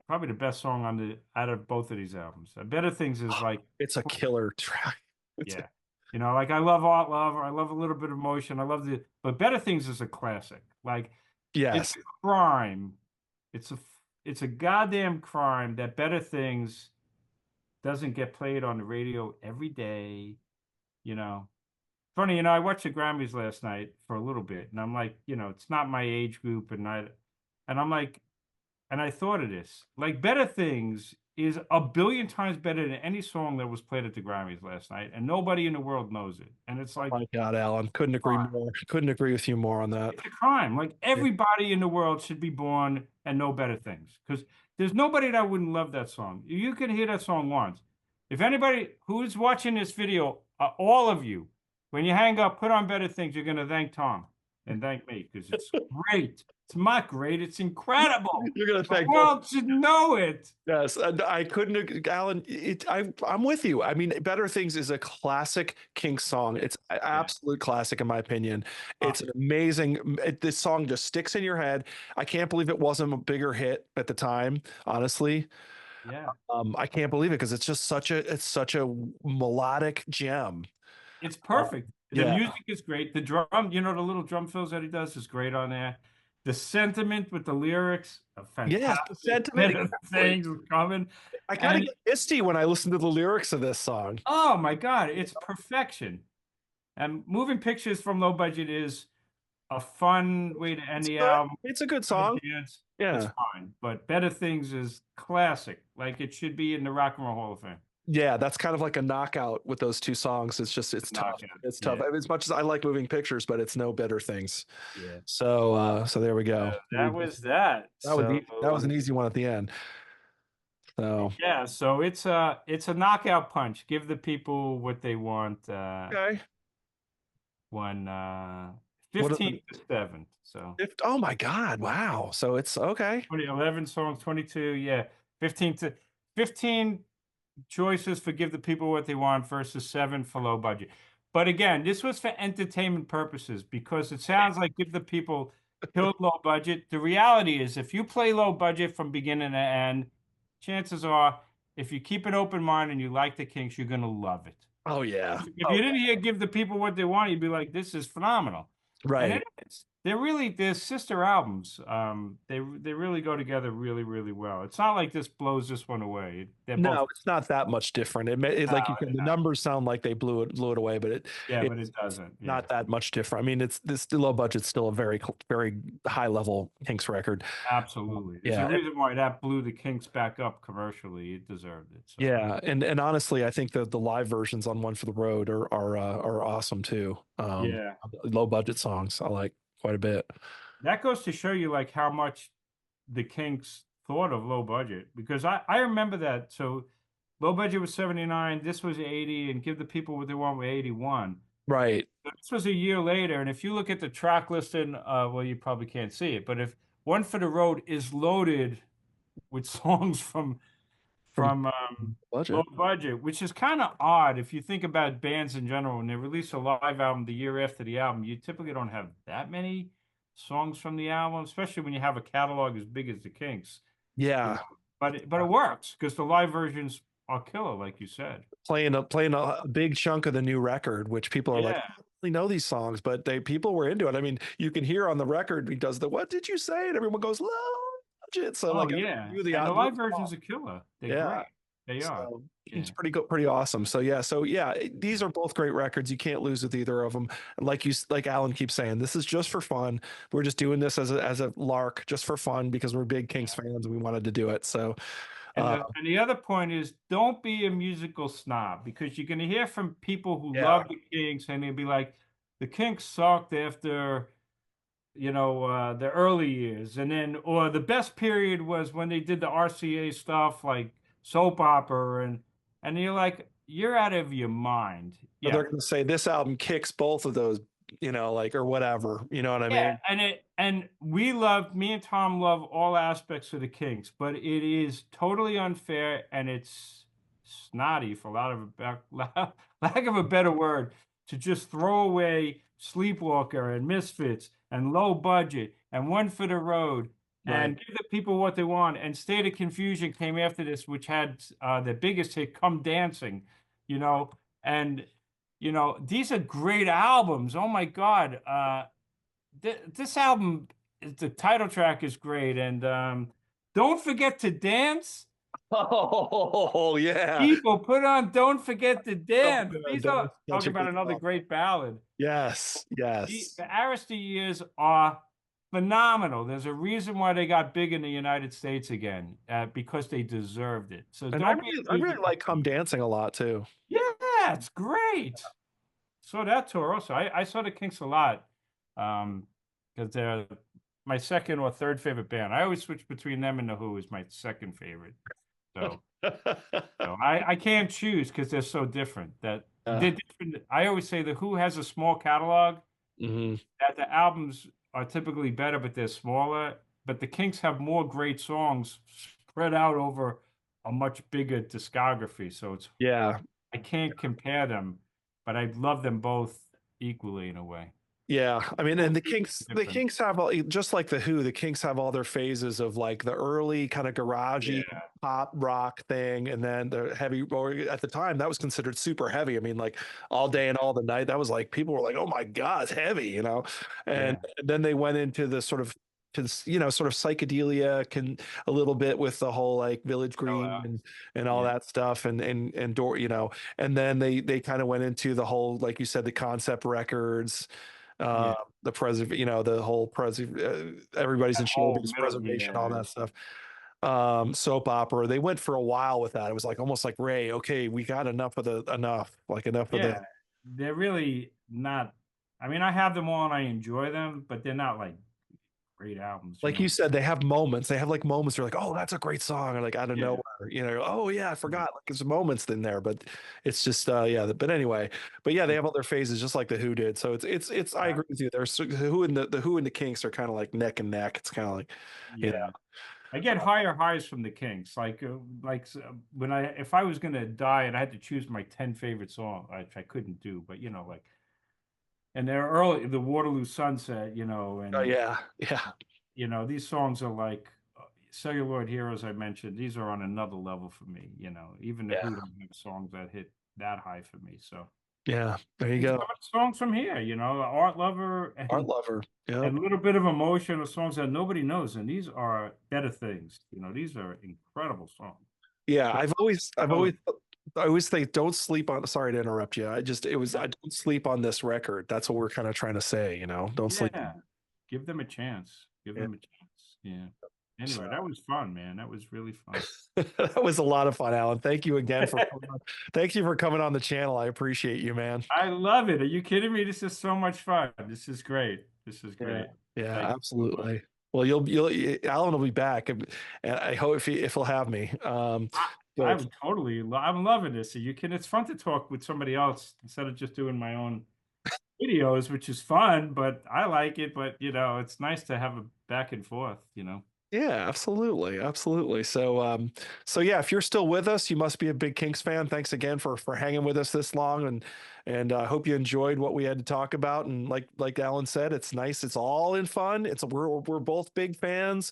the best song on the out of both of these albums. Better Things is like, It's a killer track. It's a, yeah, like I love Art Love, I love a little bit of Emotion, I love but Better Things is a classic. Like, it's yes. a crime. It's a goddamn crime that Better Things doesn't get played on the radio every day. You know, funny, I watched the Grammys last night for a little bit, and I'm like, it's not my age group, and I'm like, and I thought of this, like, Better Things is a billion times better than any song that was played at the Grammys last night, and nobody in the world knows it. And it's Oh like, my God, Alan. Couldn't agree more. Couldn't agree with you more on that. it's a crime. Like, Yeah. everybody in the world should be born and know Better Things, because there's nobody that wouldn't love that song. You can hear that song once. If anybody who's watching this video, all of you, when you hang up, put on Better Things. You're gonna thank Tom and thank me because it's great. It's not great. It's incredible. You're gonna The thank both. world should know it. Yes, and I couldn't, Alan. I'm with you. I mean, Better Things is a classic Kinks song. It's an Yeah. absolute classic in my opinion. Uh, It's an amazing. This song just sticks in your head. I can't believe it wasn't a bigger hit at the time. Honestly, yeah. I can't believe it because it's such a melodic gem. It's Uh, perfect. The yeah. music is great. The drum, the little drum fills that he does is great on there. The sentiment with the lyrics are Yes, the fantastic. sentiment. Better Exactly. things are coming. I kind of And get misty when I listen to the lyrics of this song. oh my God, it's perfection. And Moving Pictures from Low Budget is a fun way to end It's the good. album. It's a good Have a song. dance. It's Yeah. fine. But Better Things is classic. Like, it should be in the Rock and Roll Hall of Fame. Yeah, that's kind of like a knockout with those two songs. It's tough. Knockout. It's tough. Yeah. As much as I like moving pictures, but it's no Better Things. Yeah. So there we go. That was that. That was So that was an easy one at the end. So yeah, so it's a knockout punch. Give the people what they want. okay. One What are 15 to 7. So oh my God, wow. So it's okay. 11 songs, 22, yeah. 15 choices for give the people what they want versus 7 for low budget. But again, this was for entertainment purposes because it sounds like give the people killed low budget. The reality is if you play low budget from beginning to end, chances are if you keep an open mind and you like the Kinks, you're gonna love it. Oh yeah. If you Oh didn't hear give the people what they want, you'd be like, this is phenomenal. And right. it is. They're sister albums. They really go together really, really well. It's not like this blows this one away. They're both No, it's not that much different. Like you said, the numbers sound like they blew it away, but yeah, but it's it doesn't. Yeah. not that much different. I mean, it's this low budget's still a very high level Kinks record. Absolutely. There's a Yeah, reason why that blew the Kinks back up commercially. It deserved it. So yeah, and honestly, I think the live versions on One for the Road are awesome too. yeah. Low budget songs I like quite a bit. That goes to show you like how much the Kinks thought of low budget because I remember that. So low budget was 79, this was 80, and give the people what they want with 81. Right. So this was a year later, and if you look at the track listing, well, you probably can't see it, but if One for the Road is loaded with songs From from low budget. budget, which is kind of odd if you think about bands in general. When they release a live album the year after the album, you typically don't have that many songs from the album, especially when you have a catalog as big as the Kinks. You know, Yeah. but it works because the live versions are killer, like you said. Playing a big chunk of the new record, which people are like, Yeah. I don't really know these songs, but people were into it. I mean, you can hear on the record he does the what did you say? And everyone goes low budget. So Oh like yeah, knew and the knew live versions are killer. They're yeah. great. They are. So it's Yeah. pretty awesome. So yeah, these are both great records. You can't lose with either of them. And like Alan keeps saying, this is just for fun. We're just doing this as a lark, just for fun because we're big Kinks fans and we wanted to do it. So And uh, the other point is don't be a musical snob because you're going to hear from people who yeah, love the Kinks and they'll be like, the Kinks sucked after, the early years. And then, or the best period was when they did the RCA stuff like soap opera. And you're like, you're out of your mind. they're Yeah. going to say this album kicks both of those like, or whatever. You know what I Yeah, mean? and me and Tom love all aspects of the Kinks, but it is totally unfair and it's snotty, for lack of a better word, to just throw away Sleepwalker and Misfits and Low Budget and One for the Road Right. and give the people what they want. And State of Confusion came after this, which had the biggest hit, Come Dancing, you know, and these are great albums. Oh my God. This album, the title track is great, and Don't Forget to Dance. Oh yeah. People put on Don't Forget to Dance. These are That's such talking a about good another song. great ballad. Yes, The yes. Arista years are phenomenal. There's a reason why they got big in the United States again, because they deserved it. So And don't be I amused. really like Come Dancing a lot too. Yeah, it's great. Saw that tour also. I saw the Kinks a lot, because they're my second or third favorite band. I always switch between them and the Who is my second favorite. So, I can't choose because they're so different. That Yeah. they're different. I always say the Who has a small catalog, Hmm. that the albums are typically better, but they're smaller. But the Kinks have more great songs spread out over a much bigger discography. So Yeah. I can't compare them, but I love them both equally in a way. Yeah, I mean, and Both deep and The different. Kinks have all, just like the Who, the Kinks have all their phases of like the early kind of garagey Yeah, pop rock thing, and then the heavy. Or at the time, that was considered super heavy. I mean, like All Day and All the Night. That was like people were like, "Oh my God, it's heavy," you know. And yeah, then they went into the sort of, sort of psychedelia, can a little bit with the whole like Village sell Green out. and all Yeah, that stuff, and door, and then they kind of went into the whole, like you said, the concept records, uh yeah. the the whole everybody's in That show whole business middle, preservation, all yeah, that stuff. Soap opera, they went for a while with that. It was like almost like, Ray, okay, we got enough of the, yeah. They're really not. I mean, I have them all and I enjoy them, but they're not like great albums, like you said, they have moments. They have like moments where like, oh, that's a great song, or like out of Yeah, nowhere, oh yeah, I yeah, forgot. Like there's moments in there, but it's just yeah. But anyway, but yeah, they yeah. have all their phases just like the Who did. So it's I agree with you. There's the Who and the Kinks are kind of like neck and neck. It's kind of like, you Yeah. I get higher highs from the Kinks. When if I was gonna die and I had to choose my 10 favorite songs, which I couldn't do, but and they're early, the Waterloo Sunset, oh and yeah, yeah, these songs are like Celluloid Heroes I mentioned. These are on another level for me. Even the yeah, Who don't have songs that hit that high for me. So yeah. There you and some go. of the songs from here, Art Lover Art lover. Yep. and a little bit of emotion are songs that nobody knows, and these are better things. These are incredible songs. Yeah, So I always think don't sleep on. Sorry to interrupt you. I no, don't sleep on this record. That's what we're kind of trying to say. Don't sleep. yeah, give them a chance. Give Yeah. them a chance. Yeah. So Anyway, that was fun, man. That was really fun. that was a lot of fun, Alan. Thank you again for coming on. Thank you for coming on the channel. I appreciate you, man. I love it. Are you kidding me? This is so much fun. This is great. This is Yeah, great. yeah, Thank you so much. absolutely. Well, Alan will be back, and I hope if he'll have me. But I'm loving this. It's fun to talk with somebody else instead of just doing my own videos, which is fun, but I like it. But, it's nice to have a back and forth. yeah, absolutely, absolutely. So yeah, if you're still with us, you must be a big Kinks fan. Thanks again for hanging with us this long, and I hope you enjoyed what we had to talk about. And like Alan said, it's nice. It's all in fun. We're both big fans.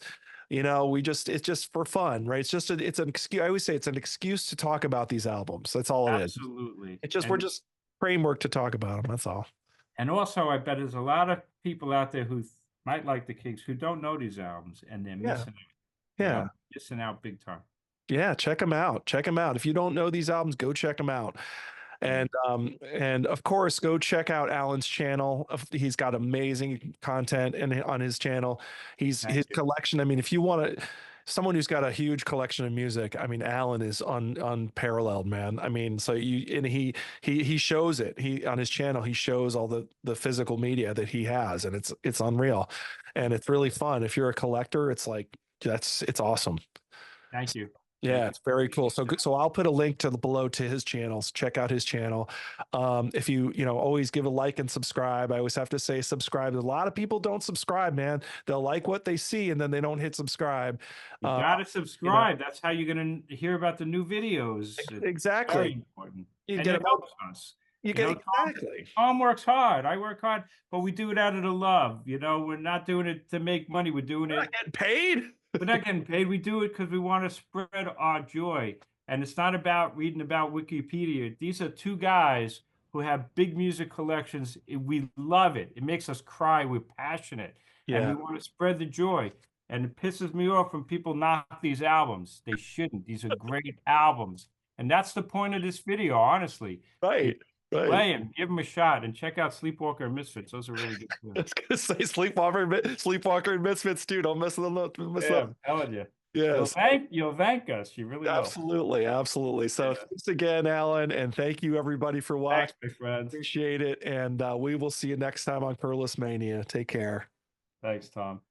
It's just for fun, right? It's an excuse. I always say it's an excuse to talk about these albums. That's all it is. Absolutely. We're And just framework to talk about them. That's all. and also, I bet there's a lot of people out there who might like the Kinks who don't know these albums, and they're Yeah, missing out. They are yeah. missing out big time. Yeah, check them out. Check them out. If you don't know these albums, go check them out. Yeah. And of course, go check out Alan's channel. He's got amazing content on his channel. Thank His you. collection. I mean, if you want someone who's got a huge collection of music, I mean, Alan is unparalleled, man. I mean, so he shows it. He on his channel, he shows all the physical media that he has, and it's unreal, and it's really fun. If you're a collector, it's like it's awesome. Thank you. Thank Yeah, you. it's very cool. So good. So I'll put a link to the below to his channels. Check out his channel. If you know, always give a like and subscribe. I always have to say subscribe. A lot of people don't subscribe, man. They'll like what they see and then they don't hit subscribe. You Uh, got to you know, subscribe. That's how you're going to hear about the new videos. It's very exactly. important. You And get it about helps us. you You get know, exactly. Tom works hard. I work hard, but we do it out of the love. You know, we're not doing it to make money. We're doing We're not it, getting paid. we're not getting paid. We do it because we want to spread our joy. And it's not about reading about Wikipedia. These are two guys who have big music collections. We love it. It makes us cry. We're passionate. And we Yeah, want to spread the joy. And it pisses me off when people knock these albums. They shouldn't. These are great albums. And that's the point of this video, honestly. You right, right. play them, give them a shot, and check out Sleepwalker and Misfits. Those are really good I too. was gonna say Sleepwalker and Misfits too. Don't mess them up. Mess Yeah, up. I'm telling you. Yes. You'll thank us. You really will. Absolutely, absolutely. So Yeah. thanks again, Alan, and thank you everybody for Thanks, watching. my friends. Appreciate it, and we will see you next time on Curless Mania. Take care. Thanks, Tom.